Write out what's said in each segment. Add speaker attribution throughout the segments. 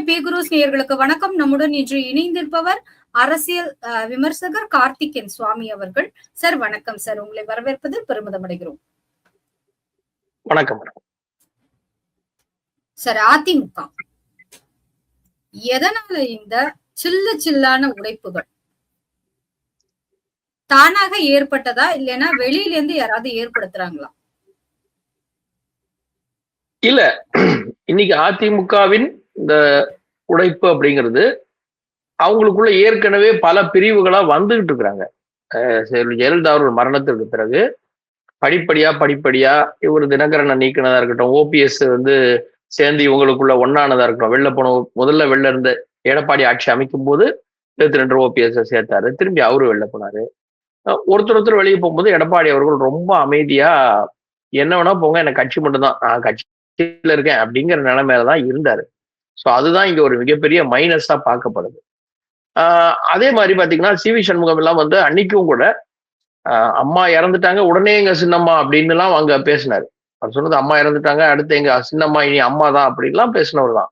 Speaker 1: பேகுரூஸ் நேயர்களுக்கு வணக்கம். நம்முடன் இன்று இணைந்திருப்பவர் அரசியல் விமர்சகர் கார்த்திகேயன் சுவாமி அவர்கள். சார் வணக்கம் சார், உங்களை வரவேற்பதில் பெருமிதம் அடைகிறோம்.
Speaker 2: வணக்கம்
Speaker 1: சார், அதிமுக எதனால இந்த சில்லான உடைப்புகள் தானாக ஏற்பட்டதா இல்லைன்னா வெளியில இருந்து யாராவது ஏற்படுத்துறாங்களா?
Speaker 2: இல்ல, இன்னைக்கு அதிமுகவின் இந்த உடைப்பு அப்படிங்கிறது அவங்களுக்குள்ள ஏற்கனவே பல பிரிவுகளா வந்துகிட்டு இருக்கிறாங்க. ஜெயலலிதா அவர்கள் மரணத்திற்கு பிறகு படிப்படியா இவர் தினகரனை நீக்கினதா இருக்கட்டும், ஓபிஎஸ் சேர்ந்து இவங்களுக்குள்ள ஒன்னானதா இருக்கட்டும், முதல்ல வெளில இருந்த எடப்பாடி ஆட்சி அமைக்கும் போது 22 ஓபிஎஸ் சேர்த்தாரு, திரும்பி அவரு வெளில போனாரு. ஒருத்தர் வெளியே போகும்போது எடப்பாடி அவர்கள் ரொம்ப அமைதியா என்ன வேணா போங்க, எனக்கு கட்சி மட்டும்தான், நான் கட்சியில இருக்கேன் அப்படிங்கிற நிலைமையிலதான் இருந்தாரு. ஸோ அதுதான் இங்க ஒரு மிகப்பெரிய மைனஸா பார்க்கப்படுது. அதே மாதிரி பாத்தீங்கன்னா சிவி சண்முகம் எல்லாம் அன்னைக்கும் கூட அம்மா இறந்துட்டாங்க உடனே எங்க சின்னம்மா அப்படின்னு எல்லாம் அங்க பேசினாரு. அவர் சொன்னது அம்மா இறந்துட்டாங்க அடுத்து எங்க சின்னம்மா இனி அம்மா தான் அப்படின்லாம் பேசினவர் தான்.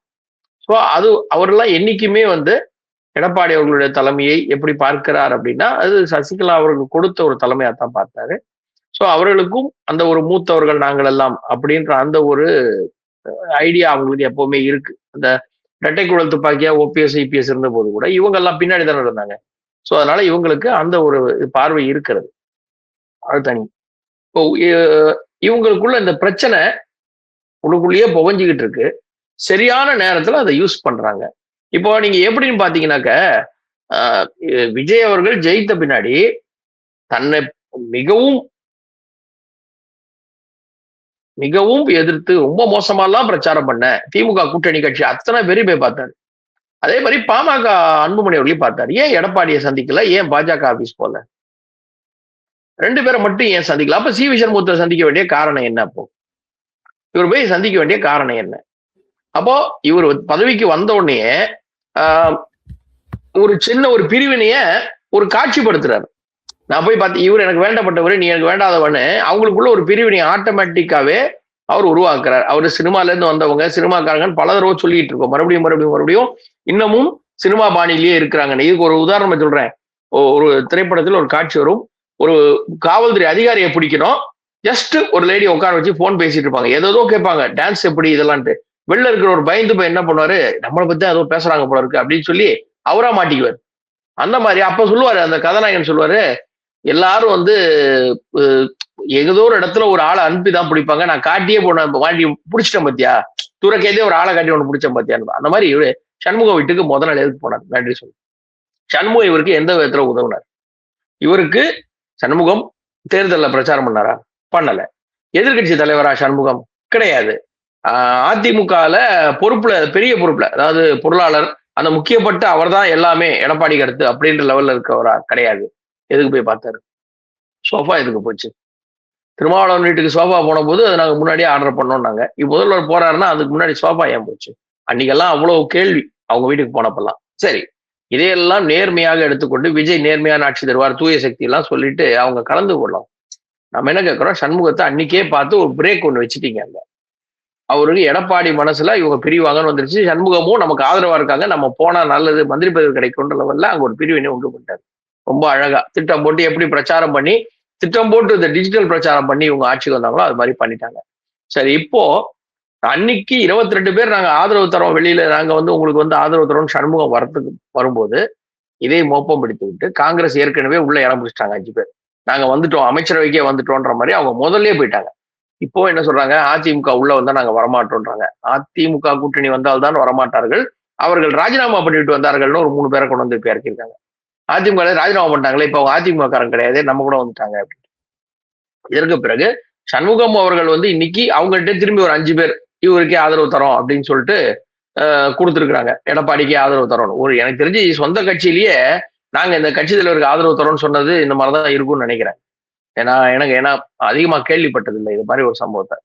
Speaker 2: ஸோ அது அவரெல்லாம் என்னைக்குமே எடப்பாடி அவர்களுடைய தலைமையை எப்படி பார்க்கிறார் அப்படின்னா அது சசிகலா அவர்களுக்கு கொடுத்த ஒரு தலைமையா தான் பார்த்தாரு. ஸோ அவர்களுக்கும் அந்த ஒரு மூத்தவர்கள் நாங்கள் எல்லாம் அப்படின்ற அந்த ஒரு ஐடியா அவங்களுக்கு எப்பவுமே இருக்கு. அந்த இரட்டை குழல் துப்பாக்கியா ஓபிஎஸ் ஐபிஎஸ் இருந்த போது கூட இவங்க எல்லாம் பின்னாடி தானே இருந்தாங்க. ஸோ அதனால இவங்களுக்கு அந்த ஒரு பார்வை இருக்கிறது, அது தனி. இப்போ இவங்களுக்குள்ள இந்த பிரச்சனை உங்களுக்குள்ளேயே புகஞ்சிக்கிட்டு இருக்கு, சரியான நேரத்துல அதை யூஸ் பண்றாங்க. இப்போ நீங்க எப்படின்னு பாத்தீங்கன்னாக்க விஜய் அவர்கள் ஜெயித்த பின்னாடி தன்னை மிகவும் எதிர்த்து ரொம்ப மோசமாலாம் பிரச்சாரம் பண்ண திமுக கூட்டணி கட்சி அத்தனை பேரும் போய் பார்த்தாரு. அதே மாதிரி பாமக அன்புமணி அவர்களையும் பார்த்தாரு. ஏன் எடப்பாடியை சந்திக்கல, ஏன் பாஜக ஆபீஸ் போல, 2 பேரை மட்டும் ஏன் சந்திக்கல? அப்ப சி வி சண்முகத்தை சந்திக்க வேண்டிய காரணம் என்ன? அப்போ இவர் போய் சந்திக்க வேண்டிய காரணம் என்ன? அப்போ இவர் பதவிக்கு வந்த உடனே ஒரு சின்ன ஒரு பிரிவினைய ஒரு காட்சிப்படுத்துறாரு. நான் போய் பார்த்து இவர் எனக்கு வேண்டப்பட்டவர், நீ எனக்கு வேண்டாதவன்னு அவங்களுக்குள்ள ஒரு பிரிவினை ஆட்டோமேட்டிக்காவே அவர் உருவாக்குறார். அவர் சினிமால இருந்து வந்தவங்க, சினிமாக்காரங்கன்னு பல தடவை சொல்லிட்டு இருக்கோம், மறுபடியும் இன்னமும் சினிமா பாணியிலேயே இருக்கிறாங்க. இதுக்கு ஒரு உதாரணம் சொல்றேன். ஒரு திரைப்படத்தில் ஒரு காட்சி வரும், ஒரு காவல்துறை அதிகாரியை பிடிக்கணும், ஜஸ்ட் ஒரு லேடி உட்கார வச்சு போன் பேசிட்டு இருப்பாங்க, ஏதோ கேட்பாங்க, டான்ஸ் எப்படி இதெல்லாம்ட்டு. வெளில இருக்கிற ஒரு பயந்து போய் என்ன பண்ணுவாரு, நம்மளை பத்தி ஏதோ பேசுறாங்க போல இருக்கு அப்படின்னு சொல்லி அவரா மாட்டிக்குவார். அந்த மாதிரி அப்ப சொல்லுவாரு அந்த கதாநாயகன் சொல்லுவாரு, எல்லாரும் ஏதோ ஒரு இடத்துல ஒரு ஆளை அனுப்பிதான் பிடிப்பாங்க, நான் காட்டியே போன வாண்டி பிடிச்சிட்டேன் பாத்தியா, தூரக்கேதே ஒரு ஆளை காட்டி ஒன்று பிடிச்சேன் பாத்தியான்னு. அந்த மாதிரி இவரு சண்முகம் வீட்டுக்கு முதல் நாள் எதுக்கு போனார் நன்றி சொல்லு. சண்முகம் இவருக்கு எந்த விதத்துல உதவுனார்? இவருக்கு சண்முகம் தேர்தலில் பிரச்சாரம் பண்ணாரா? பண்ணல. எதிர்கட்சி தலைவரா சண்முகம்? கிடையாது. அதிமுகல பொறுப்புல, பெரிய பொறுப்புல, அதாவது பொருளாளர், அந்த முக்கியப்பட்ட அவர் தான் எல்லாமே எடப்பாடிக்கு அடுத்து அப்படின்ற லெவல்ல இருக்கவரா? கிடையாது. எதுக்கு போய் பார்த்தாரு? சோஃபா எதுக்கு போச்சு? திருமாவளவன் வீட்டுக்கு சோஃபா போன போது அதை நாங்க முன்னாடியே ஆர்டர் பண்ணோம்னாங்க. இப்போ முதல்வர் போறாருன்னா அதுக்கு முன்னாடி சோஃபா ஏன் போச்சு? அன்னைக்கெல்லாம் அவ்வளவு கேள்வி அவங்க வீட்டுக்கு போனப்பெல்லாம். சரி, இதையெல்லாம் நேர்மையாக எடுத்துக்கொண்டு விஜய் நேர்மையான ஆட்சி தருவார், தூய சக்தி எல்லாம் சொல்லிட்டு அவங்க கலந்து கொள்ளலாம். நம்ம என்ன கேட்கிறோம், சண்முகத்தை அன்னைக்கே பார்த்து ஒரு பிரேக் ஒன்று வச்சுட்டீங்க. அங்க அவருக்கு எடப்பாடி மனசுல இவங்க பிரிவாங்கன்னு வந்துருச்சு, சண்முகமும் நமக்கு ஆதரவா இருக்காங்க, நம்ம போனா நல்லது, மந்திரி பதவி கிடைக்கும்ன்ற லெவல்ல அங்க ஒரு பிரிவினை உண்டு பண்ணிட்டாரு. ரொம்ப அழகா திட்டம் போட்டு எப்படி பிரச்சாரம் பண்ணி, திட்டம் போட்டு இந்த டிஜிட்டல் பிரச்சாரம் பண்ணி இவங்க ஆட்சிக்கு வந்தாங்களோ அது மாதிரி பண்ணிட்டாங்க. சரி, இப்போ அன்னைக்கு 22 பேர் நாங்க ஆதரவு தரோம், வெளியில நாங்க உங்களுக்கு ஆதரவு தரோம் சண்முகம் வரும்போது இதை மோப்பம் பிடித்து விட்டு காங்கிரஸ் ஏற்கனவே உள்ள இடம் பிடிச்சிட்டாங்க. 5 பேர் நாங்க வந்துட்டோம், அமைச்சரவைக்கே வந்துட்டோன்ற மாதிரி அவங்க முதல்ல போயிட்டாங்க. இப்போ என்ன சொல்றாங்க, அதிமுக உள்ள வந்தா நாங்க வரமாட்டோன்றாங்க. அதிமுக கூட்டணி வந்தால்தான் வரமாட்டார்கள், அவர்கள் ராஜினாமா பண்ணிட்டு வந்தார்கள்னு ஒரு 3 பேரை கொண்டு வந்து இப்ப இறக்கிருக்காங்க. அதிமுக ராஜினாமா பண்ணிட்டாங்களே, இப்ப அவங்க அதிமுக காரன் கிடையாது, நம்ம கூட வந்துட்டாங்க அப்படின்னு. இதற்கு பிறகு சண்முகம் அவர்கள் இன்னைக்கு அவங்கள்ட்ட திரும்பி ஒரு 5 பேர் இவருக்கே ஆதரவு தரோம் அப்படின்னு சொல்லிட்டு கொடுத்துருக்குறாங்க, எடப்பாடிக்கே ஆதரவு தரோம். ஒரு எனக்கு தெரிஞ்சு சொந்த கட்சியிலேயே நாங்க இந்த கட்சி தலைவருக்கு ஆதரவு தரோம்னு சொன்னது இந்த மாதிரிதான் இருக்கும்னு நினைக்கிறேன். ஏன்னா அதிகமா கேள்விப்பட்டது இல்லை இது மாதிரி ஒரு சம்பவத்தை.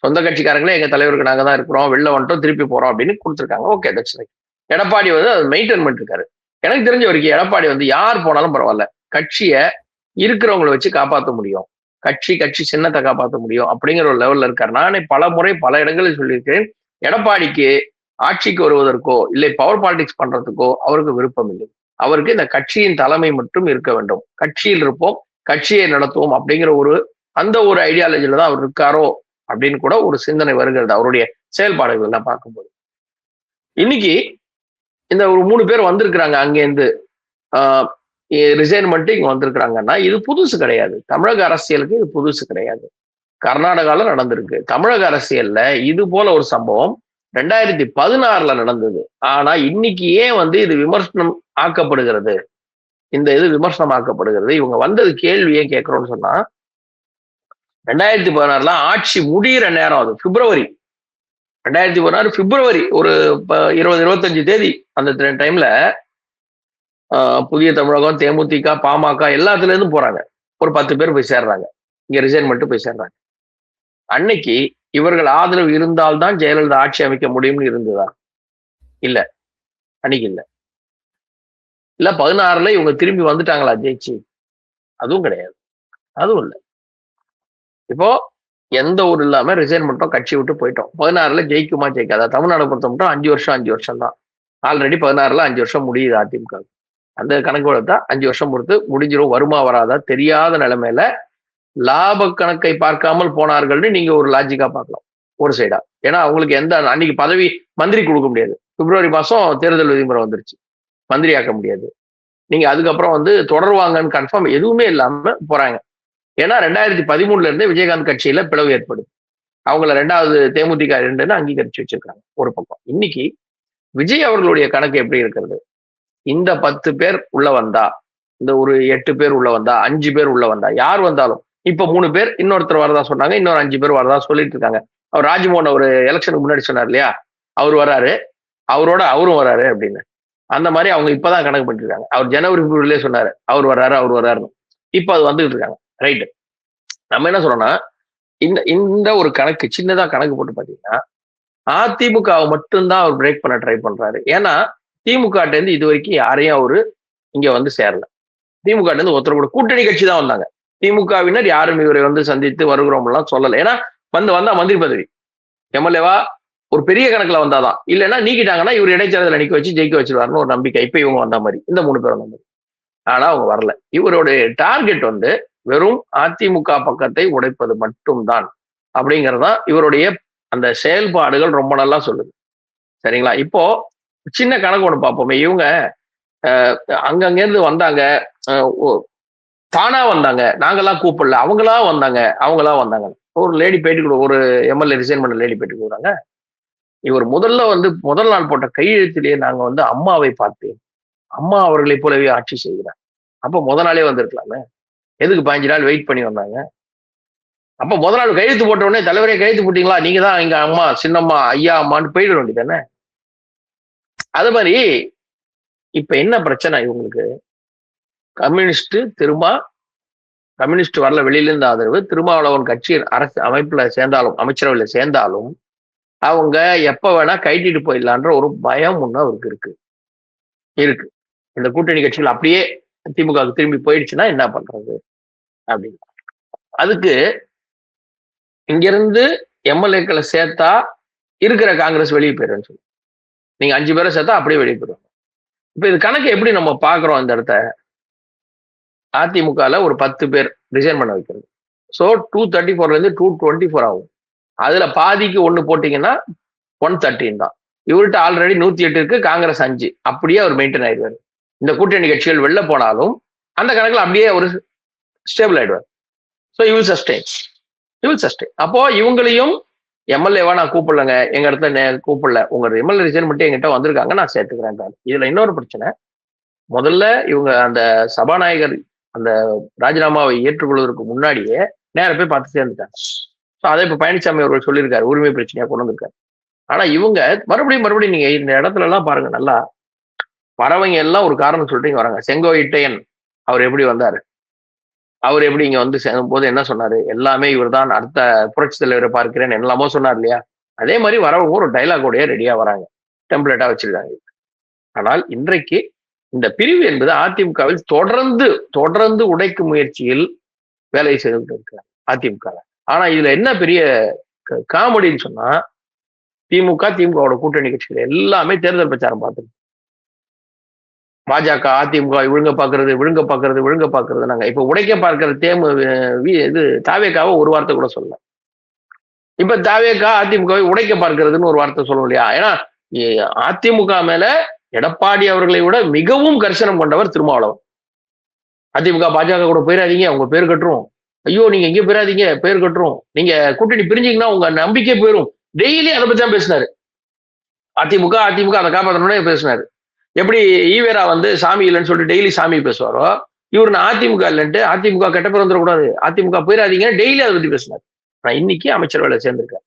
Speaker 2: சொந்த கட்சிக்காரங்களே எங்க தலைவருக்கு நாங்க தான் இருக்கிறோம், வெளில வந்துட்டோம், திருப்பி போறோம் அப்படின்னு கொடுத்துருக்காங்க. Okay, that's right. எடப்பாடி அதை மெயின்டைன் பண்ணிட்டு இருக்காரு. எனக்கு தெரிஞ்ச வரைக்கும் எடப்பாடி யார் போனாலும் பரவாயில்ல, கட்சியை இருக்கிறவங்களை வச்சு காப்பாற்ற முடியும், கட்சி சின்னத்தை காப்பாற்ற முடியும் அப்படிங்கிற ஒரு லெவல்ல இருக்காரு. நானே பல முறை பல இடங்களில் சொல்லியிருக்கிறேன், எடப்பாடிக்கு ஆட்சிக்கு வருவதற்கோ இல்லை பவர் பாலிடிக்ஸ் பண்றதுக்கோ அவருக்கு விருப்பம் இல்லை. அவருக்கு இந்த கட்சியின் தலைமை மட்டும் இருக்க வேண்டும், கட்சியில் இருப்போம், கட்சியை நடத்துவோம் அப்படிங்கிற அந்த ஒரு ஐடியாலஜில தான் அவர் இருக்காரோ அப்படின்னு கூட ஒரு சிந்தனை வருகிறது அவருடைய செயல்பாடுகள் எல்லாம் பார்க்கும்போது. இன்னைக்கு இந்த ஒரு 3 பேர் வந்திருக்கிறாங்க அங்கேருந்து ரிசைன் பண்ணிட்டு இங்க வந்திருக்கிறாங்கன்னா இது புதுசு கிடையாது. தமிழக அரசியலுக்கு இது புதுசு கிடையாது. கர்நாடகால நடந்திருக்கு. தமிழக அரசியல்ல இது போல ஒரு சம்பவம் 2016 நடந்தது. ஆனா இன்னைக்கு ஏன் இது விமர்சனம் ஆக்கப்படுகிறது, இந்த இது விமர்சனம் ஆக்கப்படுகிறது? இவங்க வந்தது கேள்வி ஏன் கேட்கிறோம்னு சொன்னா, 2016 ஆட்சி முடிகிற நேரம், அது பிப்ரவரி 2016 பிப்ரவரி ஒரு 20-25 தேதி அந்த டைம்ல புதிய தமிழகம், தேமுதிக, பாமக எல்லாத்துல இருந்தும் போறாங்க. ஒரு 10 பேர் போய் சேர்றாங்க, இங்க ரிசைன் பண்ணிட்டு போய் சேர்றாங்க. அன்னைக்கு இவர்கள் ஆதரவு இருந்தால்தான் ஜெயலலிதா ஆட்சி அமைக்க முடியும்னு இருந்ததா? இல்ல, அன்னைக்கு இல்ல. 16 இவங்க திரும்பி வந்துட்டாங்களா ஜெயிச்சு? அதுவும் கிடையாது, அதுவும் இல்லை. இப்போ எந்த ஊர் இல்லாம ரிசைன் பண்ணிட்டோம், கட்சி விட்டு போயிட்டோம். 16 ஜெயிக்குமா ஜெயிக்காதா? தமிழ்நாடு பொறுத்த மட்டும் 5 வருஷம் தான். ஆல்ரெடி 16 5 வருஷம் முடியுது அதிமுக. அந்த கணக்கு எடுத்தா 5 வருஷம் பொறுத்து முடிஞ்சிடும். வருமா வராதா தெரியாத நிலைமையில லாப கணக்கை பார்க்காமல் போனார்கள்னு நீங்க ஒரு லாஜிக்கா பார்க்கலாம் ஒரு சைடா. ஏன்னா அவங்களுக்கு அன்னைக்கு பதவி மந்திரி கொடுக்க முடியாது. பிப்ரவரி மாசம் தேர்தல் விதிமுறை வந்துருச்சு, மந்திரி ஆக்க முடியாது. நீங்க அதுக்கப்புறம் தொடருவாங்கன்னு கன்ஃபார்ம் எதுவுமே இல்லாம போறாங்க. ஏன்னா 2013 இருந்தே விஜயகாந்த் கட்சியில பிளவு ஏற்படுது. அவங்கள 2வது தேமுதிக 2ன்னு அங்கீகரிச்சு வச்சிருக்காங்க ஒரு பக்கம். இன்னைக்கு விஜய் அவர்களுடைய கணக்கு எப்படி இருக்கிறது? இந்த 10 பேர் உள்ள வந்தா, இந்த ஒரு 8 பேர் உள்ள வந்தா, 5 பேர் உள்ள வந்தா, யார் வந்தாலும் இப்ப 3 பேர் இன்னொருத்தர் வரதா சொன்னாங்க, இன்னொரு 5 பேர் வரதா சொல்லிட்டு இருக்காங்க. அவர் ராஜ்மோகன் ஒரு எலெக்ஷனுக்கு முன்னாடி சொன்னார் இல்லையா, அவர் வராரு, அவரோட அவரும் வராரு அப்படின்னு. அந்த மாதிரி அவங்க இப்பதான் கணக்கு பண்ணிட்டு இருக்காங்க. அவர் ஜனவரி பிப்ரவரியிலே சொன்னாரு அவர் வராருன்னு. இப்ப அது வந்துட்டு இருக்காங்க. ரைட்டு. நம்ம என்ன சொல்றோம்னா, இந்த ஒரு கணக்கு சின்னதா கணக்கு போட்டு பாத்தீங்கன்னா அதிமுகவை மட்டும்தான் அவர் பிரேக் பண்ண ட்ரை பண்றாரு. ஏன்னா திமுக இருந்து இது வரைக்கும் யாரையும் அவரு இங்க சேரல. திமுக இருந்து ஒருத்தர் கூட கூட்டணி கட்சி தான் வந்தாங்க. திமுகவினர் யாரும் இவரை சந்தித்து வருகிறோம் எல்லாம் சொல்லல. ஏன்னா வந்தா மந்திரி பதவி, எம்எல்ஏவா ஒரு பெரிய கணக்குல வந்தாதான். இல்லைன்னா நீக்கிட்டாங்கன்னா இவர் இடைத்தேர்தல் நிக்க வச்சு ஜெயிக்க வச்சிருவாருன்னு ஒரு நம்பிக்கை. இப்ப இவங்க வந்த மாதிரி, இந்த 3 பேர் வந்த மாதிரி. ஆனா அவங்க வரல. இவருடைய டார்கெட் வெறும் அதிமுக பக்கத்தை உடைப்பது மட்டும்தான் அப்படிங்கறதுதான் இவருடைய அந்த செயல்பாடுகள் ரொம்ப நல்லா சொல்லுது. சரிங்களா? இப்போ சின்ன கணக்கு ஒண்ணு பார்ப்போமே. இவங்க அங்கங்கிருந்து வந்தாங்க, தானா வந்தாங்க, நாங்கெல்லாம் கூப்பிடல, அவங்களா வந்தாங்க. ஒரு லேடி பேட்டி கொடு, ஒரு எம்எல்ஏ ரிசைன் பண்ண லேடி பேட்டி கொடுக்குறாங்க. இவர் முதல் நாள் போட்ட கையெழுத்திலேயே நாங்க அம்மாவை பார்த்தேன், அம்மா அவர்களை போலவே ஆட்சி செய்கிறார். அப்ப முதல் நாளே வந்திருக்கலாமே, எதுக்கு 15 நாள் வெயிட் பண்ணி வந்தாங்க? அப்ப முதல் நாள் கையெழுத்து போட்ட உடனே தலைவரே கையெழுத்து போட்டீங்களா, நீங்க தான் எங்க அம்மா, சின்னம்மா, ஐயா அம்மான்னு போயிட வேண்டியதானே? அது மாதிரி இப்ப என்ன பிரச்சனை இவங்களுக்கு? கம்யூனிஸ்ட் வரல, வெளியில இருந்து ஆதரவு. திருமாவளவன் கட்சியின் அரசு அமைப்புல சேர்ந்தாலும், அமைச்சரவையில சேர்ந்தாலும் அவங்க எப்ப வேணா கைட்டிட்டு போயிடலான்ற ஒரு பயம் ஒண்ணு அவருக்கு இருக்கு. இந்த கூட்டணி கட்சிகள் அப்படியே திமுக திரும்பி போயிடுச்சுன்னா என்ன பண்றது அப்படின்னு. அதுக்கு இங்கிருந்து எம்எல்ஏக்களை சேர்த்தா இருக்கிற காங்கிரஸ் வெளியே போயிடுன்னு சொல்லி, நீங்க 5 பேரை சேர்த்தா அப்படியே வெளியே போயிடுவாங்க. இப்ப இது கணக்கு எப்படி நம்ம பாக்குறோம்? இந்த இடத்த அதிமுகல ஒரு 10 பேர் ரிசைன் பண்ண வைக்கிறது. ஸோ 234 இருந்து 224 ஆகும். அதுல பாதிக்கு 1 போட்டீங்கன்னா 113 தான். இவர்கிட்ட ஆல்ரெடி 108 இருக்கு, காங்கிரஸ் 5, அப்படியே அவர் மெயின்டைன் ஆயிடுவாரு. இந்த கூட்டணி கட்சிகள் வெளில போனாலும் அந்த கணக்குல அப்படியே ஒரு ஸ்டேபிள் ஆயிடுவார். So you will sustain. அப்போ இவங்களையும் எம்எல்ஏவா நான் கூப்பிடலங்க, எங்க இடத்துல கூப்பிடல, உங்க எம்எல்ஏ ரிசைன் பண்ணிட்டு எங்கிட்ட வந்திருக்காங்க, நான் சேர்த்துக்கிறேன். இதுல இன்னொரு பிரச்சனை, முதல்ல இவங்க அந்த சபாநாயகர் அந்த ராஜினாமாவை ஏற்றுக்கொள்வதற்கு முன்னாடியே நேர போய் பார்த்து சேர்ந்துட்டாங்க. ஸோ அதை இப்ப பழனிசாமி அவர்கள் சொல்லியிருக்காரு, உரிமை பிரச்சனையா கொண்டு வந்திருக்காரு. ஆனா இவங்க மறுபடியும் நீங்க இந்த இடத்துல எல்லாம் பாருங்க, நல்லா வரவங்க எல்லாம் ஒரு காரணம் சொல்லிட்டு இங்க வராங்க. செங்கோட்டையன் அவர் எப்படி வந்தாரு, அவர் எப்படி இங்க சேரும் போது என்ன சொன்னாரு, எல்லாமே இவர் தான் அடுத்த புரட்சி தலைவரை பார்க்கிறேன் எல்லாமோ சொன்னார் இல்லையா? அதே மாதிரி வரவங்க ஒரு டைலாகோடைய ரெடியா வராங்க, டெம்ப்ளேட்டா வச்சிருக்காங்க. ஆனால் இன்றைக்கு இந்த பிரிவு என்பது அதிமுகவில் தொடர்ந்து உடைக்கும் முயற்சியில் வேலை செய்துட்டு இருக்காங்க அதிமுக. ஆனா இதுல என்ன பெரிய காமெடின்னு சொன்னா, திமுகவோட கூட்டணி கட்சிகள் எல்லாமே தேர்தல் பிரச்சாரம் பார்த்துருக்கு. பாஜக, அதிமுக விழுங்க பாக்குறது நாங்க இப்ப உடைக்க பார்க்கிற இது தாவேக்காவை ஒரு வார்த்தை கூட சொல்லல. இப்ப தாவேக்கா அதிமுகவை உடைக்க பார்க்கிறதுன்னு ஒரு வார்த்தை சொல்லணும் இல்லையா? ஏன்னா அதிமுக மேல எடப்பாடி அவர்களை விட மிகவும் கரிசனம் கொண்டவர் திருமாவளவன். அதிமுக பாஜக கூட போயிடாதீங்க, உங்க பேர் கட்டுரும். ஐயோ நீங்க எங்க போயிடாதீங்க, பேர் கட்டுரும். நீங்க கூட்டணி பிரிஞ்சீங்கன்னா உங்க நம்பிக்கை போயிடும். டெய்லி அதை பத்தி தான் பேசினாரு. அதிமுக அதை காப்பாற்றணும்னு பேசினாரு. எப்படி ஈவேரா சாமி இல்லைன்னு சொல்லிட்டு டெய்லி சாமி பேசுவாரோ, இவர் நான் அதிமுக இல்லைன்ட்டு அதிமுக கெட்ட பேர் வந்துடக்கூடாது, அதிமுக போயிடாதீங்க டெய்லி அதை பத்தி பேசினார். நான் இன்னைக்கு அமைச்சர் வேலை சேர்ந்திருக்கேன்.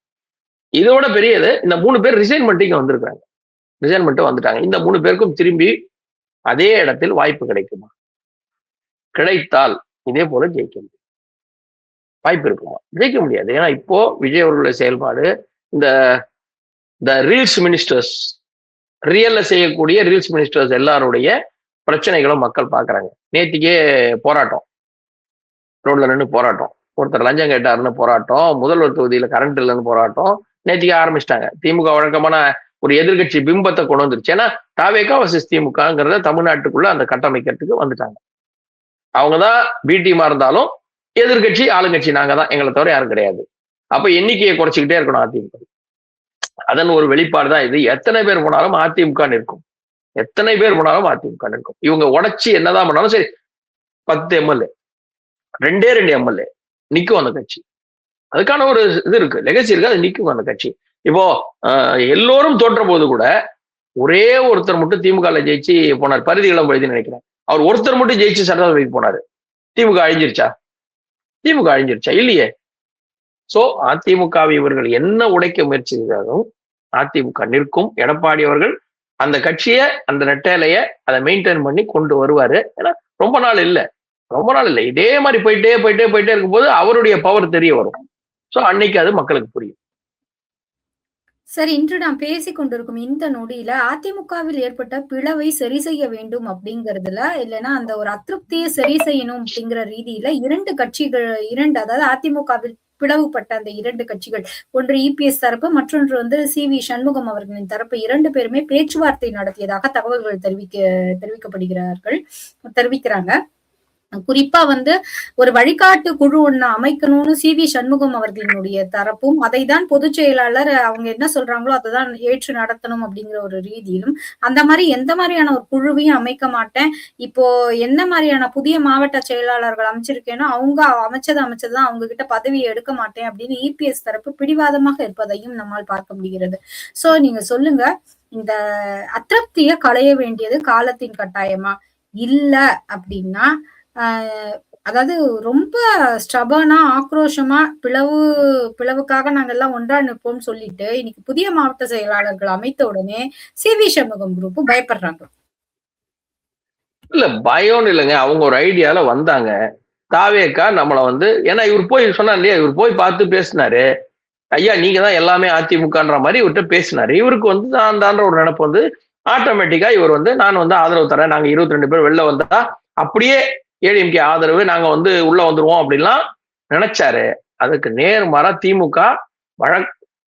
Speaker 2: இதோட பெரியது இந்த 3 பேர் ரிசைன்மெண்ட்டுக்கு வந்திருக்காங்க. ரிசைன்மெண்ட் வந்துட்டாங்க. இந்த 3 பேருக்கும் திரும்பி அதே இடத்தில் வாய்ப்பு கிடைக்குமா? கிடைத்தால் இதே போல ஜெயிக்க முடியும். வாய்ப்பு இருக்குமா? ஜெயிக்க முடியாது. ஏன்னா இப்போ விஜய் அவர்களுடைய செயல்பாடு இந்த ரீல்ஸ் மினிஸ்டர்ஸ், ரியல்ல செய்யக்கூடிய ரீல்ஸ் மினிஸ்டர்ஸ் எல்லாருடைய பிரச்சனைகளும் மக்கள் பாக்குறாங்க. நேத்திக்கே போராட்டம், ரோட்ல நின்று போராட்டம், ஒருத்தர் லஞ்சம் கேட்டாருன்னு போராட்டம், முதல்வர் தொகுதியில கரண்ட் இல்லைன்னு போராட்டம் நேத்திக்கே ஆரம்பிச்சிட்டாங்க. திமுக வழக்கமான ஒரு எதிர்கட்சி பிம்பத்தை கொண்டு வந்துருச்சு. ஏன்னா தாவேகா வர்சஸ் திமுகங்கிறத தமிழ்நாட்டுக்குள்ள அந்த கட்டமைக்கிறதுக்கு வந்துட்டாங்க. அவங்கதான் பி டீமா இருந்தாலும் எதிர்கட்சி ஆளுங்கட்சி நாங்க தான், எங்களை தவிர யாரும் கிடையாது. அப்ப எண்ணிக்கையை குறைச்சிக்கிட்டே இருக்கணும் அதிமுக. அதன் ஒரு வெளிப்பாடு தான் இது. எத்தனை பேர் போனாலும் அதிமுக நிற்கும். எத்தனை பேர் போனாலும் அதிமுக நிற்கும். இவங்க உடைச்சி என்னதான் பண்ணாலும் சரி, 10 எம்எல்ஏ 2 எம்எல்ஏ நிற்கும் அந்த கட்சி. அதுக்கான ஒரு இது இருக்கு, லெகசி இருக்கு, அது நிற்கும் அந்த கட்சி. இப்போ எல்லோரும் தோற்ற போது கூட ஒரே ஒருத்தர் மட்டும் திமுக ஜெயிச்சு போனார், பரிதி இளம்பழுதி நினைக்கிறேன். அவர் ஒருத்தர் மட்டும் ஜெயிச்சு சட்டசபைக்கு போனாரு. திமுக அழிஞ்சிருச்சா? திமுக அழிஞ்சிருச்சா? இல்லையே. சோ அதிமுகவை இவர்கள் என்ன உடைக்க முயற்சி செய்தாலும் அதிமுக நிற்கும். எடப்பாடி அவர்கள் அந்த கட்சியை, அந்த நெட்டையிலைய அதை மெயின்டைன் பண்ணி கொண்டு வருவாரு. ஏன்னா ரொம்ப நாள் இல்லை, இதே மாதிரி போயிட்டே இருக்கும்போது அவருடைய பவர் தெரிய வரும். சோ அன்னைக்கு அது மக்களுக்கு புரியும்.
Speaker 1: சார், இன்று நாம் பேசிக் கொண்டிருக்கும் இந்த நொடியில அதிமுகவில் ஏற்பட்ட பிளவை சரி செய்ய வேண்டும் அப்படிங்கறதுல, இல்லைன்னா அந்த ஒரு அதிருப்தியை சரி செய்யணும் அப்படிங்கிற ரீதியில 2 கட்சிகள், அதாவது அதிமுகவில் பிளவுபட்ட அந்த 2 கட்சிகள், ஒன்று இபிஎஸ் தரப்பு, மற்றொன்று சி.வி. சண்முகம் அவர்களின் தரப்பு, 2 பேருமே பேச்சுவார்த்தை நடத்தியதாக தகவல்கள் தெரிவிக்கிறாங்க. குறிப்பா ஒரு வழிகாட்டு குழு ஒண்ணு அமைக்கணும்னு சி.வி. சண்முகம் அவர்களினுடைய தரப்பும், அதை தான் பொதுச் செயலாளர் அவங்க என்ன சொல்றாங்களோ அதைதான் ஏற்று நடத்தணும் அப்படிங்கிற ஒரு ரீதியிலும், அந்த மாதிரி எந்த மாதிரியான ஒரு குழுவையும் அமைக்க மாட்டேன், இப்போ என்ன மாதிரியான புதிய மாவட்ட செயலாளர்கள் அமைச்சிருக்கேனோ அவங்க அமைச்சதுதான், அவங்க கிட்ட பதவியை எடுக்க மாட்டேன் அப்படின்னு இபிஎஸ் தரப்பு பிடிவாதமாக இருப்பதையும் நம்மால் பார்க்க முடிகிறது. சோ நீங்க சொல்லுங்க, இந்த அதிருப்தியை களைய வேண்டியது காலத்தின் கட்டாயமா? இல்ல அப்படின்னா அதாவது ரொம்ப ஸ்டபர்னா, ஆக்ரோஷமா பிளவுக்காக நாங்க எல்லாம் ஒன்றா நிற்போம் சொல்லிட்டு இன்னைக்கு புதிய மாவட்ட செயலாளர்கள் அமைத்த உடனே சி.வி. சண்முகம் குரூப் பயப்படுறாங்க.
Speaker 2: இல்ல பயம் இல்லைங்க, அவங்க ஒரு ஐடியால வந்தாங்க. தாவேக்கா நம்மள ஏன்னா இவர் போய் சொன்னார் இல்லையா, இவர் போய் பார்த்து பேசினாரு. ஐயா நீங்க தான் எல்லாமே அதிமுகன்ற மாதிரி இவர்கிட்ட பேசினாரு. இவருக்கு தான்ற ஒரு நினைப்பு ஆட்டோமேட்டிக்கா இவர் நான் ஆதரவு தரேன், நாங்க 22 பேர் வெளில வந்தா அப்படியே ஏடிஎம்கே ஆதரவு, நாங்க உள்ள வந்துருவோம் அப்படின்லாம் நினைச்சாரு. அதுக்கு நேர்மாறா திமுக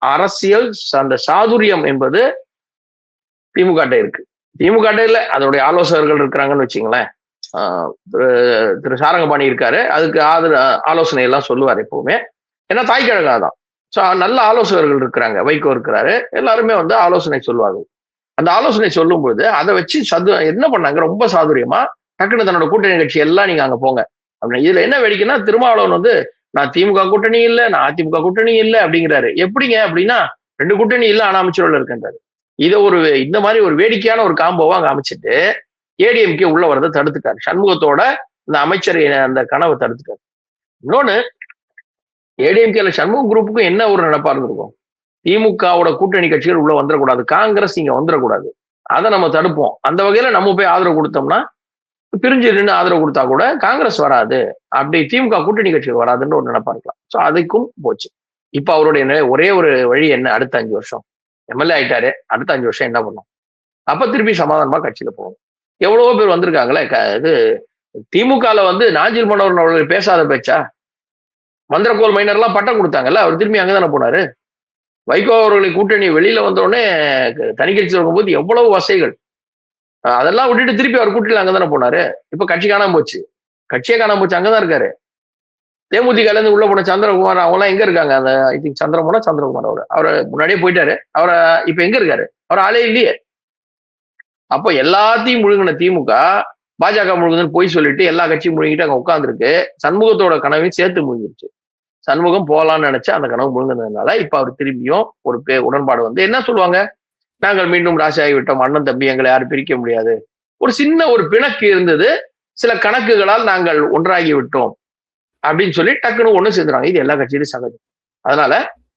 Speaker 2: அரசியல் அந்த சாதுரியம் என்பது திமுக இருக்கு. திமுக இல்ல, அதோடைய ஆலோசகர்கள் இருக்கிறாங்கன்னு வச்சுங்களேன். திரு சாரங்கபாணி இருக்காரு, அதுக்கு ஆலோசனை எல்லாம் சொல்லுவார் எப்பவுமே. ஏன்னா தாய்க்கழகா தான். ஸோ நல்ல ஆலோசகர்கள் இருக்கிறாங்க, வைகோ இருக்கிறாரு, எல்லாருமே ஆலோசனை சொல்லுவாங்க. அந்த ஆலோசனை சொல்லும்போது அதை வச்சு என்ன பண்ணாங்க, ரொம்ப சாதுரியமா டக்குன்னு தன்னோட கூட்டணி கட்சி எல்லாம் நீங்க அங்க போங்க அப்படின்னு. இதுல என்ன வேடிக்கைன்னா, திருமாவளவன் நான் திமுக கூட்டணி இல்ல, நான் அதிமுக கூட்டணி இல்லை அப்படிங்கிறாரு. எப்படிங்க அப்படின்னா, 2 கூட்டணி இல்ல ஆனா அமைச்சரோட இருக்கின்றாரு. இதை இந்த மாதிரி ஒரு வேடிக்கையான ஒரு காம்போவா அங்க அமைச்சிட்டு ஏடிஎம்கே உள்ள வரதை தடுத்துட்டாரு. சண்முகத்தோட இந்த அமைச்சர் அந்த கனவை தடுத்துட்டாரு. இன்னொன்னு, ஏடிஎம்கேல சண்முகம் குரூப்புக்கும் என்ன ஒரு நினைப்பா இருந்திருக்கும், திமுகவோட கூட்டணி கட்சிகள் உள்ள வந்துடக்கூடாது, காங்கிரஸ் இங்க வந்துடக்கூடாது, அதை நம்ம தடுப்போம். அந்த வகையில நம்ம போய் ஆதரவு கொடுத்தோம்னா, பிரிஞ்சு நின்று ஆதரவு கொடுத்தா கூட காங்கிரஸ் வராது, அப்படி திமுக கூட்டணி கட்சிகள் வராதுன்னு ஒரு நினைப்பா இருக்கலாம். ஸோ அதுக்கும் போச்சு. இப்ப அவருடைய ஒரே ஒரு வழி என்ன, அடுத்த 5 வருஷம் எம்எல்ஏ ஆயிட்டாரு, அடுத்த 5 வருஷம் என்ன பண்ணும்? அப்ப திருப்பி சமாதானமா கட்சியில போகணும். எவ்வளவோ பேர் வந்திருக்காங்களே. இது திமுகல நாஞ்சில் மனோகரன் அவர்கள் பேசாத பேச்சா? மந்திரக்கோள் மைனர் எல்லாம் பட்டம் கொடுத்தாங்கல்ல, அவர் திரும்பி அங்கதானே போனாரு. வைகோ அவர்களை கூட்டணி வெளியில வந்தோடனே தனி கட்சியில் இருக்கும்போது எவ்வளவு வசைகள், அதெல்லாம் விட்டுட்டு திருப்பி அவர் கூட்டணியில் அங்கதானே போனாரு. இப்ப கட்சி காணாம போச்சு, கட்சியே காணாம போச்சு, அங்கதான் இருக்காரு. தேமுதிகல இருந்து உள்ள போன சந்திரகுமார் அவங்க எல்லாம் எங்க இருக்காங்க? அந்த ஐ திங்க் சந்திரகுமார் அவரை முன்னாடியே போயிட்டாரு. அவரை இப்ப எங்க இருக்காரு? அவர் ஆளே இல்லையே. அப்போ எல்லாத்தையும் முழுங்கின திமுக பாஜக முழுங்குதுன்னு போய் சொல்லிட்டு எல்லா கட்சியும் முழுங்கிட்டு அங்க உட்காந்துருக்கு. சண்முகத்தோட கனவையும் சேர்த்து முழுங்கிருச்சு. சண்முகம் போகலான்னு நினைச்சு அந்த கனவு முழுங்கினதுனால இப்ப அவர் திரும்பியும் ஒரு உடன்பாடு வந்து என்ன சொல்லுவாங்க, நாங்கள் மீண்டும் ராசி ஆகிவிட்டோம், அண்ணன் தம்பி எங்களை யாரும் பிரிக்க முடியாது, ஒரு சின்ன ஒரு பிணக்கு இருந்தது, சில கணக்குகளால் நாங்கள் ஒன்றாகி விட்டோம் அப்படின்னு சொல்லி டக்குன்னு ஒண்ணு சேர்ந்துறாங்க. இது எல்லா கட்சியிலும் சகஜம். அதனால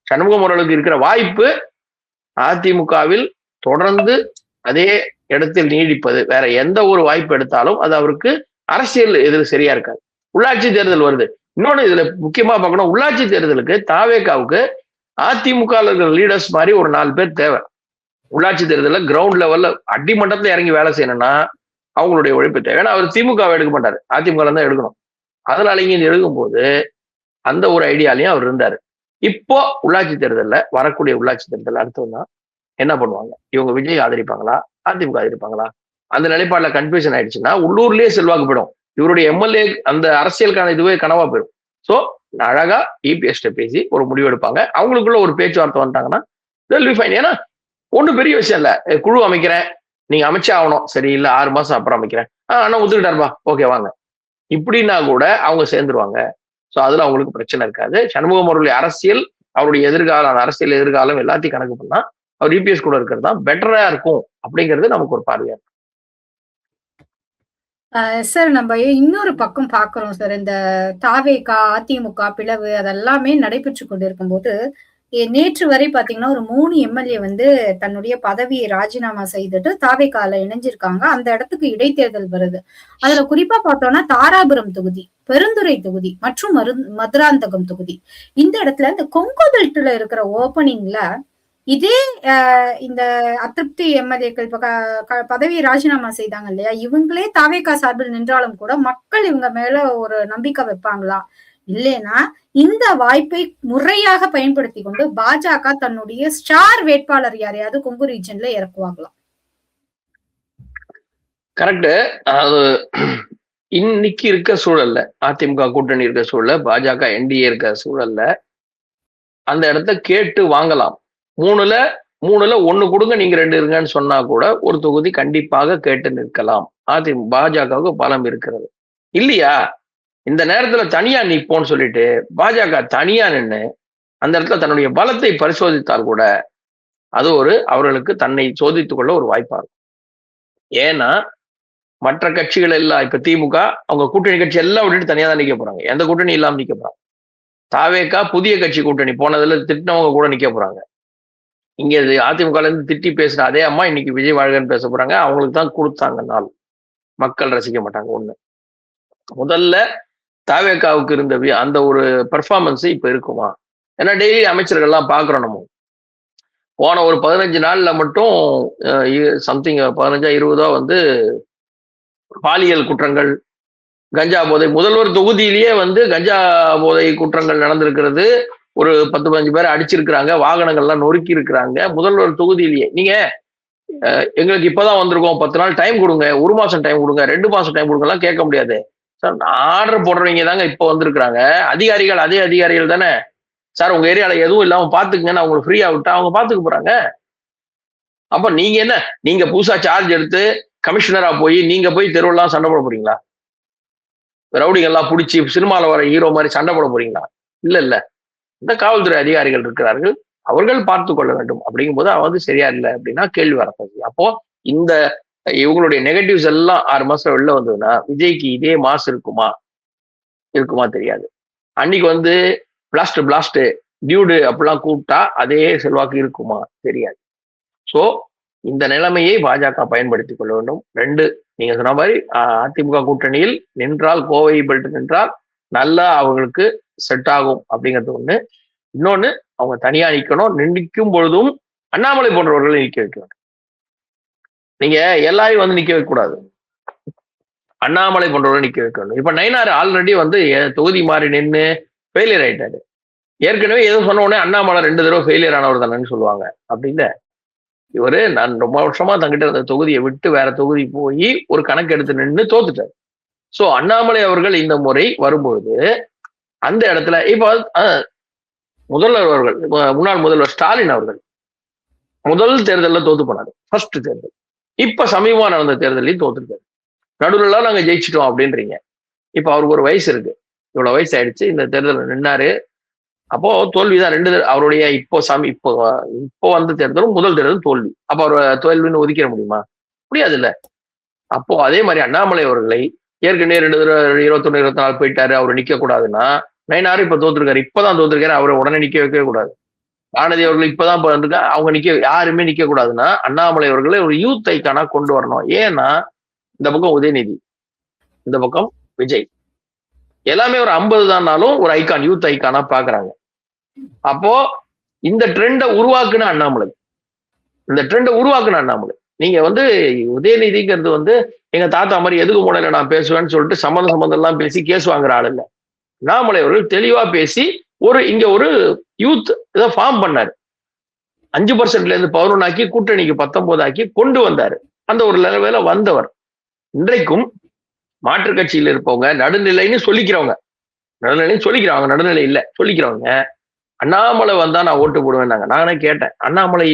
Speaker 2: சண்முகம் அவர்களுக்கு இருக்கிற வாய்ப்பு அதிமுகவில் தொடர்ந்து அதே இடத்தில் நீடிப்பது. வேற எந்த ஒரு வாய்ப்பு எடுத்தாலும் அது அவருக்கு அரசியல் எதிர் சரியா இருக்காது. உள்ளாட்சி தேர்தல் வருது. இன்னொன்னு இதுல முக்கியமா பார்க்கணும், உள்ளாட்சி தேர்தலுக்கு தாவேகாவுக்கு அதிமுக லீடர்ஸ் மாதிரி ஒரு 4 பேர் தேவை. உள்ளாட்சி தேர்தலில் கிரவுண்ட் லெவல்ல அடிமட்டத்துல இறங்கி வேலை செய்யணும்னா அவங்களுடைய உழைப்பு தேவை. ஏன்னா அவர் திமுகவை எடுக்க மாட்டாரு, அதிமுக தான் எடுக்கணும். அதனால இங்க எடுக்கும்போது அந்த ஒரு ஐடியாலையும் அவர் இருந்தாரு. இப்போ உள்ளாட்சி தேர்தலில் வரக்கூடிய உள்ளாட்சி தேர்தல் அடுத்ததுன்னா என்ன பண்ணுவாங்க? இவங்க விஜய் ஆதரிப்பாங்களா, அதிமுக ஆதரிப்பாங்களா? அந்த நிலைப்பாடுல கன்ஃபியூஷன் ஆயிடுச்சுன்னா உள்ளூர்லயே செல்வாக்கு போயிடும். இவருடைய எம்எல்ஏ அந்த அரசியலுக்கான இதுவே கனவா போயிடும். சோ அழகா இபிஎஸ்ட பேசி ஒரு முடிவு எடுப்பாங்க. அவங்களுக்குள்ள ஒரு பேச்சுவார்த்தை வந்துட்டாங்கன்னா ஏன்னா ஒன்றும் பெரிய விஷயம் இல்ல. குழு அமைக்கிறேன், நீங்க அமைச்சே ஆகணும், சரி இல்ல 6 மாசம் அப்புறம் அமைக்கிறேன், அண்ணா ஒத்துக்கிட்டாருப்பா, ஓகே வாங்க, இப்படின்னா கூட அவங்க சேர்ந்துருவாங்க. ஸோ அதுல அவங்களுக்கு பிரச்சனை இருக்காது. சண்முகம் அவருடைய அரசியல், அவருடைய எதிர்காலம், அரசியல் எதிர்காலம் எல்லாத்தையும் கணக்கு பண்ணா அவர் இபிஎஸ் கூட இருக்கிறது தான் பெட்டரா இருக்கும் அப்படிங்கிறது நமக்கு ஒரு பார்வையா இருக்கு.
Speaker 1: சார், நம்ம இன்னொரு பக்கம் பாக்குறோம் சார். இந்த தாவேகா அதிமுக பிளவு அதெல்லாமே நடைபெற்று கொண்டிருக்கும் போது நேற்று வரை பாத்தீங்கன்னா ஒரு 3 எம்எல்ஏ வந்து தன்னுடைய பதவியை ராஜினாமா செய்துட்டு தாவேகால இணைஞ்சிருக்காங்க. அந்த இடத்துக்கு இடைத்தேர்தல் வருது. அதுல குறிப்பா பார்த்தோம்னா தாராபுரம் தொகுதி, பெருந்துறை தொகுதி மற்றும் மதுராந்தகம் தொகுதி. இந்த இடத்துல இந்த கொங்கு பெல்ட்ல இருக்கிற ஓபனிங்ல இதே இந்த அதிருப்தி எம்எல்ஏக்கள் இப்ப பதவியை ராஜினாமா செய்தாங்க இல்லையா, இவங்களே தாவேகா சார்பில் நின்றாலும் கூட மக்கள் இவங்க மேல ஒரு நம்பிக்கை வைப்பாங்களா? இல்லைன்னா இந்த வாய்ப்பை முறையாக பயன்படுத்தி கொண்டு பாஜக தன்னுடைய ஸ்டார் வேட்பாளர் யாரையாவது கொங்கு ரீஜன்ல இறக்குவாங்களா?
Speaker 2: கரெக்ட். அதாவது இன்னைக்கு இருக்க சூழல்ல, அதிமுக கூட்டணி இருக்க சூழல்ல, பாஜக என்டிஏ இருக்க சூழல்ல அந்த இடத்த கேட்டு வாங்கலாம். 3ல 1 கொடுங்க, நீங்க 2 இருங்கன்னு சொன்னா கூட ஒரு தொகுதி கண்டிப்பாக கேட்டு நிற்கலாம். பாஜகவுக்கு பலம் இருக்கிறது இல்லையா? இந்த நேரத்துல தனியா நிற்போன்னு சொல்லிட்டு பாஜக தனியா நின்று அந்த இடத்துல தன்னுடைய பலத்தை பரிசோதித்தால் கூட அது அவர்களுக்கு தன்னை சோதித்துக் கொள்ள ஒரு வாய்ப்பா இருக்கும். ஏன்னா மற்ற கட்சிகள் எல்லாம் இப்ப திமுக அவங்க கூட்டணி கட்சி எல்லாம் விட்டுட்டு தனியா தான் நிக்க போறாங்க. எந்த கூட்டணி இல்லாம நிக்க போறாங்க. தாவேகா புதிய கட்சி கூட்டணி போனதுல திட்டினவங்க கூட நிக்க போறாங்க. இங்க அதிமுக இருந்து திட்டி பேசுற அதே அம்மா இன்னைக்கு விஜய் வாழ்கன்னு பேச போறாங்க. அவங்களுக்கு தான் கொடுத்தாங்க நாள். மக்கள் ரசிக்க மாட்டாங்க. ஒண்ணு, முதல்ல தாவேகாவுக்கு இருந்த அந்த ஒரு பெர்ஃபார்மன்ஸ் இப்ப இருக்குமா? ஏன்னா டெய்லி அமைச்சர்கள்லாம் பாக்குறோம். நம்ம போன ஒரு 15 நாள்ல மட்டும் சம்திங் 15-20 வந்து பாலியல் குற்றங்கள், கஞ்சா போதை, முதல்வர் தொகுதியிலேயே வந்து கஞ்சா போதை குற்றங்கள் நடந்திருக்கிறது. ஒரு 10-15 பேரை அடிச்சிருக்கிறாங்க, வாகனங்கள்லாம் நொறுக்கி இருக்கிறாங்க முதல்வர் தொகுதியிலேயே. நீங்க எங்களுக்கு இப்பதான் வந்திருக்கோம், 10 நாள் டைம் கொடுங்க, 1 மாசம் டைம் கொடுங்க, 2 மாசம் டைம் கொடுங்க எல்லாம் கேட்க முடியாது சார். ஆர்டர் போடுறவங்க தாங்க இப்ப வந்திருக்கிறாங்க. அதிகாரிகள் அதே அதிகாரிகள் தானே சார். உங்க ஏரியால எதுவும் இல்லாம பாத்துக்குங்கன்னு அவங்களை ஃப்ரீயா விட்டா அவங்க பாத்துக்க போறாங்க. அப்ப நீங்க என்ன, நீங்க புதுசா சார்ஜ் எடுத்து கமிஷனரா போய் நீங்க போய் தெருவெல்லாம் சண்டை போட போறீங்களா? ரவுடிகள்லாம் பிடிச்சி சினிமால வர ஹீரோ மாதிரி சண்டை போட போறீங்களா? இல்ல. இந்த காவல்துறை அதிகாரிகள் இருக்கிறார்கள், அவர்கள் பார்த்து கொள்ள வேண்டும். அப்படிங்கும் போது அவன் சரியா இல்லை அப்படின்னா கேள்வி வரப்போகுது. அப்போ இந்த இவங்களுடைய நெகட்டிவ்ஸ் எல்லாம் 6 மாசம் வெளில வந்ததுன்னா விஜய்க்கு இதே மாசு இருக்குமா தெரியாது. அன்னைக்கு வந்து பிளாஸ்ட் டியூடு அப்படிலாம் கூப்பிட்டா அதே செல்வாக்கு இருக்குமா தெரியாது. சோ இந்த நிலைமையை பாஜக பயன்படுத்தி கொள்ள வேண்டும். 2, நீங்க சொன்ன மாதிரி அதிமுக கூட்டணியில் நின்றால், கோவை பெல்ட் நின்றால் நல்லா அவங்களுக்கு செட் ஆகும் அப்படிங்கிறது ஒண்ணு. இன்னொன்னு, அவங்க தனியா நிக்கணும். நிற்கும் பொழுதும் அண்ணாமலை போன்றவர்களை நிக்க வைக்க வேண்டும். நீங்க எல்லாரையும் வந்து நிக்க வைக்க கூடாது, அண்ணாமலை போன்றவர்களை நிக்க வைக்க வேண்டும். இப்ப நயினார் ஆல்ரெடி வந்து தொகுதி மாறி நின்று ஃபெயிலியர் ஆயிட்டாரு. ஏற்கனவே ஏதோ சொன்ன உடனே அண்ணாமலை 2 தடவை ஃபெயிலியர் ஆனவர் தானேன்னு சொல்லுவாங்க. அப்படி இல்ல. இவரு நான் ரொம்ப வருஷமா தங்கிட்ட இருந்த தொகுதியை விட்டு வேற தொகுதி போய் ஒரு கணக்கு எடுத்து நின்று தோத்துட்டார். சோ அண்ணாமலை அவர்கள் இந்த முறை வரும்பொழுது அந்த இடத்துல இப்ப முதல்வர் அவர்கள், முன்னாள் முதல்வர் ஸ்டாலின் அவர்கள் முதல் தேர்தலில் தோத்து போனாரு. ஃபர்ஸ்ட் தேர்தல். இப்ப சமீபமா நடந்த தேர்தலையும் தோத்துருக்காரு. நடுவுல நாங்க ஜெயிச்சிட்டோம் அப்படின்றீங்க. இப்ப அவருக்கு ஒரு வயசு இருக்கு, இவ்வளவு வயசு ஆயிடுச்சு, இந்த தேர்தல் நின்னாரு. அப்போ தோல்விதான் 2 அவருடைய இப்போ வந்த தேர்தலும் முதல் தேர்தலும் தோல்வி. அப்ப அவர் தோல்வின்னு ஒதுக்கிட முடியுமா? முடியாது இல்ல. அப்போ அதே மாதிரி அண்ணாமலை அவர்களை ஏற்கனவே 2 தடவை 21, 24 போயிட்டாரு, அவர் நிக்க கூடாதுன்னா நயினாரு இப்ப தோத்துருக்காரு. இப்பதான் தோத்துருக்காரு, அவரை உடனே நிக்க வைக்கவே கூடாது. வானதி அவர்கள் இப்பதான் வந்திருக்கா, அவங்க யாருமே நிக்க கூடாதுன்னா அண்ணாமலை அவர்களை ஒரு யூத் ஐக்கானா கொண்டு வரணும். ஏன்னா இந்த பக்கம் உதயநிதி, இந்த பக்கம் விஜய், எல்லாமே ஒரு 50 தான்னாலும் ஒரு ஐக்கான், யூத் ஐக்கானா பாக்குறாங்க. அப்போ இந்த ட்ரெண்டை உருவாக்குன அண்ணாமலை, இந்த ட்ரெண்டை உருவாக்குன அண்ணாமலை. நீங்க உதயநிதிங்கிறது எங்க தாத்தா மாதிரி எதுக்கு முனையில நான் பேசுவேன்னு சொல்லிட்டு சம்மந்தம் எல்லாம் பேசி கேஸ் வாங்குற ஆள் இல்ல. அண்ணாமலை அவர்கள் தெளிவா பேசி இங்க ஒரு யூத் இதை ஃபார்ம் பண்ணாரு. 5% 11 ஆக்கி கூட்டணிக்கு 19 ஆக்கி கொண்டு வந்தாரு. அந்த ஒரு லெவல வந்தவர். இன்றைக்கும் மாற்று கட்சியில் இருப்பவங்க, நடுநிலைன்னு சொல்லிக்கிறவங்க, நடுநிலை இல்ல சொல்லிக்கிறவங்க, அண்ணாமலை வந்தா நான் ஓட்டு போடுவேன். நானே கேட்டேன், அண்ணாமலை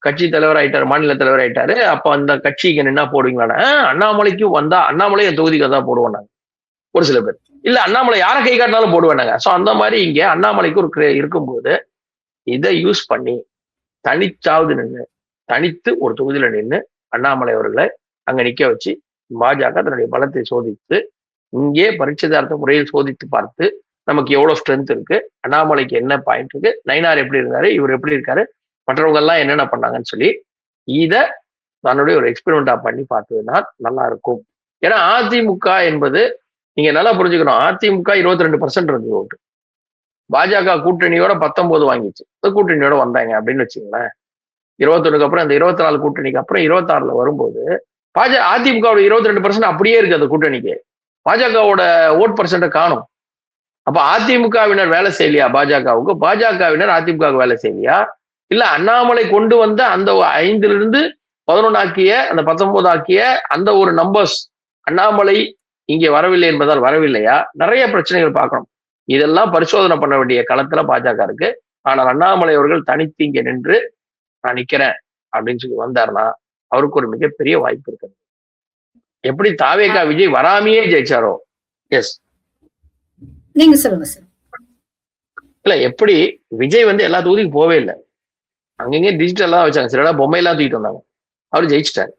Speaker 2: கட்சி தலைவர் ஆயிட்டாரு, மாநில தலைவர் ஆயிட்டாரு, அப்ப அந்த கட்சிக்கு நின்னா போடுவீங்களா? அண்ணாமலைக்கு வந்தா அண்ணாமலை என் தொகுதிக்கு வந்தா போடுவோம் நாங்க. ஒரு சில பேர் இல்ல, அண்ணாமலை யாரை கை காட்டினாலும் போடுவேனாங்க. சோ அந்த மாதிரி இங்க அண்ணாமலைக்கு ஒரு இருக்கும்போது இதை யூஸ் பண்ணி தனித்து ஒரு தொகுதியில நின்று அண்ணாமலை அவர்களை அங்க நிக்க வச்சு பாஜக தன்னுடைய பலத்தை சோதித்து, இங்கே பரீட்சைதார்த்த முறையில் சோதித்து பார்த்து நமக்கு எவ்வளவு ஸ்ட்ரென்த் இருக்கு, அண்ணாமலைக்கு என்ன பாயிண்ட் இருக்கு, நயினார் எப்படி இருந்தாரு, இவர் எப்படி இருக்காரு, மற்றவங்க எல்லாம் என்னென்ன பண்ணாங்கன்னு சொல்லி இத தன்னுடைய ஒரு எக்ஸ்பெரிமெண்டா பண்ணி பார்த்ததுன்னா நல்லா இருக்கும். ஏன்னா அதிமுக என்பது நீங்க நல்லா புரிஞ்சுக்கணும், அதிமுக 22% இருந்தது ஓட்டு, பாஜக கூட்டணியோட 19 வாங்கிச்சு. இந்த கூட்டணியோட வந்தாங்க அப்படின்னு வச்சுங்களேன். 21க்கு அப்புறம் இந்த 24 கூட்டணிக்கு அப்புறம் 26ல வரும்போது அதிமுகவோட 22% அப்படியே இருக்கு அந்த கூட்டணிக்கு. பாஜகவோட ஓட் பர்சன்ட காணும். அப்ப அதிமுகவினர் வேலை செய்யலையா பாஜகவுக்கு, பாஜகவினர் அதிமுகவுக்கு வேலை செய்யலையா? இல்ல அண்ணாமலை கொண்டு வந்த அந்த 5லிருந்து 11 ஆக்கிய அந்த 19 ஆக்கிய அந்த ஒரு நம்பர்ஸ் அண்ணாமலை இங்கே வரவில்லை என்பதால் வரவில்லையா? நிறைய பிரச்சனைகள் பார்க்கணும். இதெல்லாம் பரிசோதனை பண்ண வேண்டிய களத்துல பாஜக இருக்கு. ஆனால் அண்ணாமலை அவர்கள் தனித்து இங்க நின்று நான் நிக்கிறேன் அப்படின்னு சொல்லி வந்தாருன்னா அவருக்கு ஒரு மிகப்பெரிய வாய்ப்பு இருக்கு. எப்படி தாவேகா விஜய் வராமையே ஜெயிச்சாரோ, எஸ்
Speaker 1: நீங்க சொல்லுங்க சார்.
Speaker 2: இல்ல, எப்படி விஜய் எல்லா தொகுதிக்கும் போவே இல்லை, அங்கங்கே டிஜிட்டல்லாம் வச்சாங்க, சில பொம்மையெல்லாம் தூக்கிட்டு வந்தாங்க, அவரு ஜெயிச்சிட்டாரு.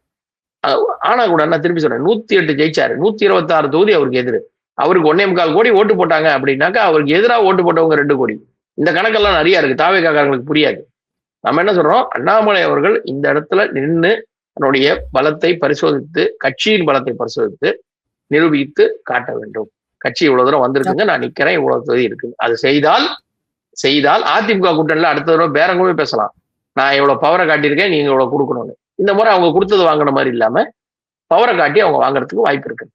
Speaker 2: ஆனா கூட நான் திருப்பி சொல்றேன், 108 ஜெயிச்சாரு, 126 தொகுதி அவருக்கு எதிரு. அவருக்கு 1.25 கோடி ஓட்டு போட்டாங்க அப்படின்னாக்கா அவருக்கு எதிராக ஓட்டு போட்டவங்க 2 கோடி. இந்த கணக்கெல்லாம் நிறைய இருக்கு, தாவேகாரங்களுக்கு புரியாது. நம்ம என்ன சொல்றோம், அண்ணாமலை அவர்கள் இந்த இடத்துல நின்று தன்னுடைய பலத்தை பரிசோதித்து, கட்சியின் பலத்தை பரிசோதித்து நிரூபித்து காட்ட வேண்டும். கட்சி இவ்வளவு தூரம் வந்திருக்குங்க, நான் நிக்கிறேன், இவ்வளவு தொகுதி இருக்கு. அது செய்தால் அதிமுக கூட்டணியில அடுத்த தடவை பேரங்கமே பேசலாம், நான் இவ்வளவு பவரை காட்டியிருக்கேன், நீங்க இவ்வளவு கொடுக்கணும்னு. இந்த முறை அவங்க கொடுத்தது வாங்கின மாதிரி இல்லாம பவரை காட்டி அவங்க வாங்குறதுக்கு வாய்ப்பு இருக்கு.